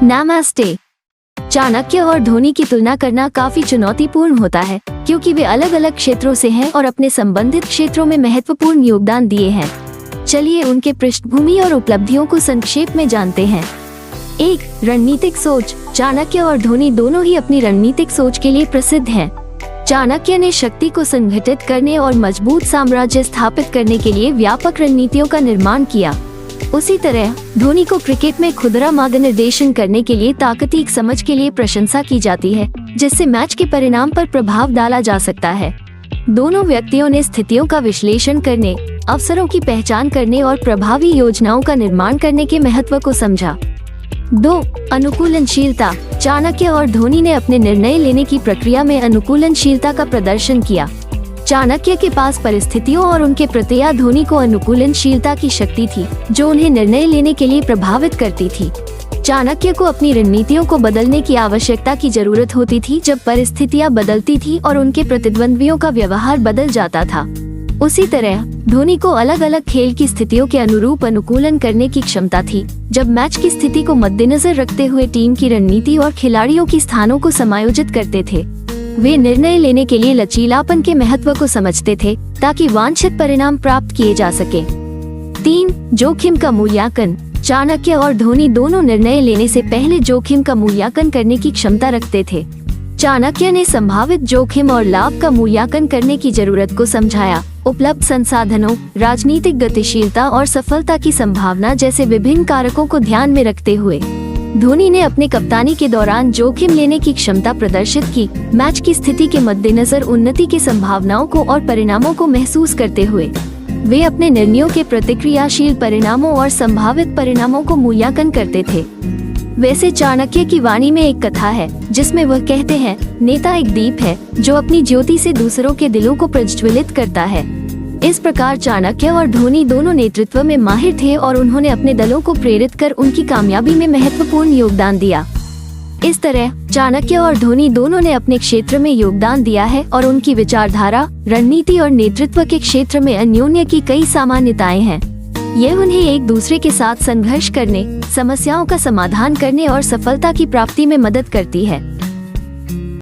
नमस्ते। चाणक्य और धोनी की तुलना करना काफी चुनौतीपूर्ण होता है क्योंकि वे अलग अलग क्षेत्रों से हैं और अपने संबंधित क्षेत्रों में महत्वपूर्ण योगदान दिए हैं। चलिए उनके पृष्ठभूमि और उपलब्धियों को संक्षेप में जानते हैं। 1. रणनीतिक सोच। चाणक्य और धोनी दोनों ही अपनी रणनीतिक सोच के लिए प्रसिद्ध हैं। चाणक्य ने शक्ति को संगठित करने और मजबूत साम्राज्य स्थापित करने के लिए व्यापक रणनीतियों का निर्माण किया। उसी तरह धोनी को क्रिकेट में खुदरा मार्गनिर्देशन करने के लिए ताकतीक समझ के लिए प्रशंसा की जाती है, जिससे मैच के परिणाम पर प्रभाव डाला जा सकता है। दोनों व्यक्तियों ने स्थितियों का विश्लेषण करने, अवसरों की पहचान करने और प्रभावी योजनाओं का निर्माण करने के महत्व को समझा। 2. अनुकूलनशीलता। चाणक्य और धोनी ने अपने निर्णय लेने की प्रक्रिया में अनुकूलनशीलता का प्रदर्शन किया। चाणक्य के पास परिस्थितियों और उनके प्रत्यय धोनी को अनुकूलनशीलता की शक्ति थी, जो उन्हें निर्णय लेने के लिए प्रभावित करती थी। चाणक्य को अपनी रणनीतियों को बदलने की आवश्यकता की जरूरत होती थी जब परिस्थितियां बदलती थी और उनके प्रतिद्वंद्वियों का व्यवहार बदल जाता था। उसी तरह धोनी को अलग अलग खेल की स्थितियों के अनुरूप अनुकूलन करने की क्षमता थी, जब मैच की स्थिति को मद्देनजर रखते हुए टीम की रणनीति और खिलाड़ियों की स्थानों को समायोजित करते थे। वे निर्णय लेने के लिए लचीलापन के महत्व को समझते थे ताकि वांछित परिणाम प्राप्त किए जा सके। 3. जोखिम का मूल्यांकन। चाणक्य और धोनी दोनों निर्णय लेने से पहले जोखिम का मूल्यांकन करने की क्षमता रखते थे। चाणक्य ने संभावित जोखिम और लाभ का मूल्यांकन करने की जरूरत को समझाया। उपलब्ध संसाधनों, राजनीतिक गतिशीलता और सफलता की संभावना जैसे विभिन्न कारकों को ध्यान में रखते हुए धोनी ने अपने कप्तानी के दौरान जोखिम लेने की क्षमता प्रदर्शित की। मैच की स्थिति के मद्देनजर उन्नति की संभावनाओं को और परिणामों को महसूस करते हुए वे अपने निर्णयों के प्रतिक्रियाशील परिणामों और संभावित परिणामों को मूल्यांकन करते थे। वैसे चाणक्य की वाणी में एक कथा है जिसमें वह कहते हैं, नेता एक दीप है जो अपनी ज्योति से दूसरों के दिलों को प्रज्वलित करता है। इस प्रकार चाणक्य और धोनी दोनों नेतृत्व में माहिर थे और उन्होंने अपने दलों को प्रेरित कर उनकी कामयाबी में महत्वपूर्ण योगदान दिया। इस तरह चाणक्य और धोनी दोनों ने अपने क्षेत्र में योगदान दिया है और उनकी विचारधारा, रणनीति और नेतृत्व के क्षेत्र में अन्योन्य की कई सामान्यताएं हैं। यह उन्हें एक दूसरे के साथ संघर्ष करने, समस्याओं का समाधान करने और सफलता की प्राप्ति में मदद करती है।